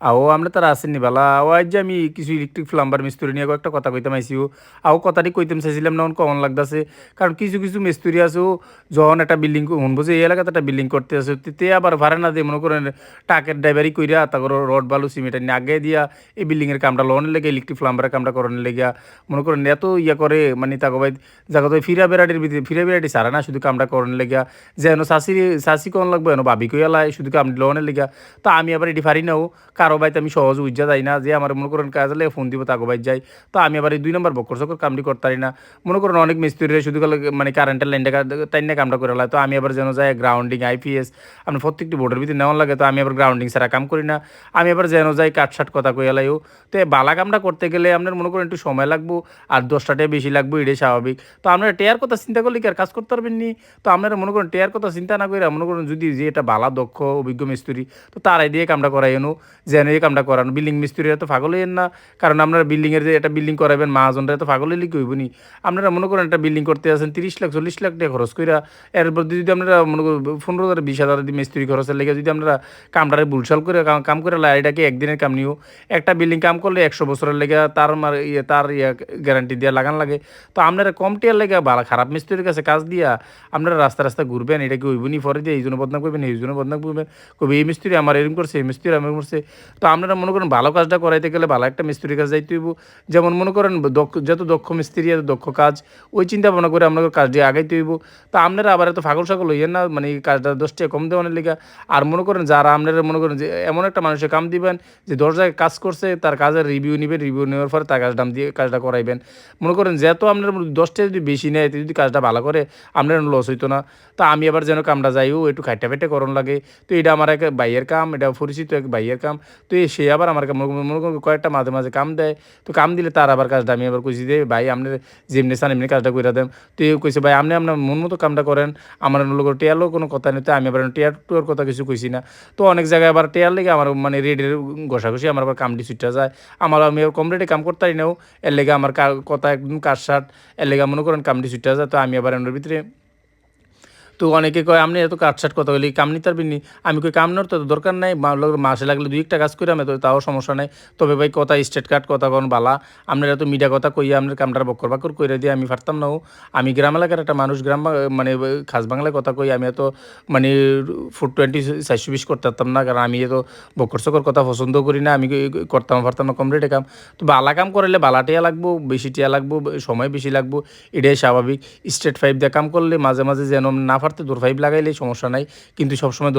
আও আমরা তারা আসেননি বালা আও আজ যে আমি কিছু ইলেকট্রিক প্লাম্বার মিস্ত্রি নিয়ে একটা কথা কইতাম আইসিও আও কথাটি কইতাম চাইছিলাম না কমন লাগতাছে কারণ কিছু কিছু মিস্ত্রি আছে যখন একটা বিল্ডিং শুনবো যে এই এলাকাতে একটা বিল্ডিং করতে আছে তে আবার ভাড়া না দিয়ে মনে করেন টাকের ড্রাইভারি কইরা তারপর রড বালু সিমেন্ট নিয়ে আগে দিয়া এই বিল্ডিংয়ের কামটা লোনের লেগে ইলেকট্রিক প্লাম্বারের কামটা করানোর লেগে মনে করেন এত ইয়া করে মানে তাকে ভাই জায়গা তো ফিরা বেড়াটির ভিতরে ফিরা বেড়াটি সারা না শুধু কামটা করানোর লেগে যেন শাসি কোন লাগবে এনো ভাবি কইয়ালাই শুধু কাম লোনের লেগে তো আমি আবার এটি পারি নাও কারো বাইতে আমি সহজ উজ্জা যাই না যে আমার মনে করেন কাজ হলে ফোন দিব তাকে বাইর যাই তো আমি আবার এই 2 নম্বর বক্কর সকর কামটি করতে পারি না মনে করেন অনেক মিস্ত্রিরা শুধু মানে কারেন্টের লাইনটা টাইনে কামটা করে তো আমি আবার যেন যাই গ্রাউন্ডিং আইপিএস আপনি প্রত্যেকটি বোর্ডের ভিতরে নেওয়া লাগে তো আমি আবার গ্রাউন্ডিং ছাড়া কাম করি না আমি আবার যেন যাই কাটসাট কথা কইয়ালাইও তো এই বালা কামটা করতে গেলে আপনার মনে করেন একটু সময় লাগবো আর 10টায় বেশি লাগবে এটাই স্বাভাবিক তো আপনারা টেয়ার কথা চিন্তা করলে কি আর কাজ করতে পারবেন নি তো আপনারা মনে করেন টেয়ার কথা চিন্তা না করে মনে করেন যদি যে এটা বালা দক্ষ অভিজ্ঞ মিস্ত্রি তো তারাই দিয়ে কামটা করাই এনো যেন এই কামটা করানো বিল্ডিং মিস্ত্রিরা তো পাগল হইয়েন না কারণ আপনারা বিল্ডিংয়ের যে একটা বিল্ডিং করাবেন মহাজনরা তো পাগল হইলে কি হইব নি আপনারা মনে করেন একটা বিল্ডিং করতে আছেন 30 লাখ 40 লাখ টাকা খরচ কইরা এরপর যদি আপনারা মনে করেন 15,000 20,000 যদি মিস্ত্রি খরচের লেগে যদি আপনারা কামটারে বুলশাল করে কাম করে এটাকে একদিনের কাম নিও একটা বিল্ডিং কাম করলে 100 বছরের লেগে তার গ্যারান্টি দিয়ে লাগান লাগে তো আপনারা কম টিয়ার লেগে ভালো খারাপ মিস্ত্রির কাছে কাজ দিয়া আপনারা রাস্তা রাস্তা ঘুরবেন এটা কি হইব নি পরে দিয়ে এই জন্য বদনাম করবেন এই জন্য বদনাম করবেন কবে এই মিস্ত্রি আমার এরকম করছে এই মিস্ত্রি আমার করছে তো আপনারা মনে করেন ভালো কাজটা করাইতে গেলে ভালো একটা মিস্ত্রির কাছে যাইতে হইব যেমন মনে করেন যত দক্ষ মিস্ত্রি এত দক্ষ কাজ ওই চিন্তা ভাবনা করে আপনাদের কাজটি আগাইতে হইব তো আপনারা আবার এত ফাগল সাগল হইয়েন না মানে এই কাজটা 10 টাকা কম দেওয়ানোর লেগে আর মনে করেন যারা আপনারা মনে করেন যে এমন একটা মানুষের কাম দিবেন যে 10 জায়গায় কাজ করছে তার কাজের রিভিউ নেবেন রিভিউ নেওয়ার পরে তার কাজটা দিয়ে কাজটা করাইবেন মনে করেন যেহেতু আপনার 10 টাকা যদি বেশি নেয় যদি কাজটা ভালো করে আপনার লস হইতো না তো আমি আবার যেন কামটা যাইও একটু খাইটা ফেটে করন লাগে তো এটা আমার এক ভাইয়ের কাম এটা পরিচিত এক ভাইয়ের কাম তো সে আবার আমার মনে করেন কয়েকটা মাঝে মাঝে কাম দেয় তো কাম দিলে তার আবার কাজটা আমি আবার কইছি যে ভাই আপনি যেমনি চান এমনি কাজটা করে দেন তো এই কইছে ভাই আপনি আপনার মন মতো কামটা করেন আমার লোক টেয়ারও কোনো কথা নেই তো আমি আবার টেয়ার টুয়ার কথা কিছু কইছি না তো অনেক জায়গায় আবার টেয়ার লেগে আমার মানে রেডের ঘষাঘষি আমার আবার কামটি ছুটটা যায় আমি কম রেটে কাম করতে পারি নাও এর লেগে আমার কথা একদম কাটসাট এর লেগে মনে করেন কামটি ছুটটা যায় তো আমি আবার এর ভিতরে তো অনেকে কয় আপনি এত কাটসাট কথা বলি কাম নিতে পারবেন নি আমি কই কাম নেওয়ার তো দরকার নাই মাসে লাগলে 2 একটা কাজ করে আমি তো তাও সমস্যা নাই তবে ভাই কথা স্টেট কাট কথা কোন বালা আপনারা তো মিডিয়া কথা কইয়া আপনার কামটার বক্কর বাক্কর কইরা দিয়ে আমি পারতাম নাও আমি গ্রাম এলাকার একটা মানুষ মানে খাস বাংলায় কথা কই আমি এত মানে 420 420 করতে পারতাম না কারণ আমি এত বক্কর সকর কথা পছন্দ করি না আমি পারতাম না কম রেটে কাম তো বালা কাম করলে বালা টিয়া লাগবো বেশি টিয়া লাগবো সময় বেশি লাগবো এটাই স্বাভাবিক স্টেট 5 দিয়ে কাম করলে মাঝে মাঝে যেন না পারতে দূর 5 লাগাইলে সমস্যা নাই কিন্তু সবসময়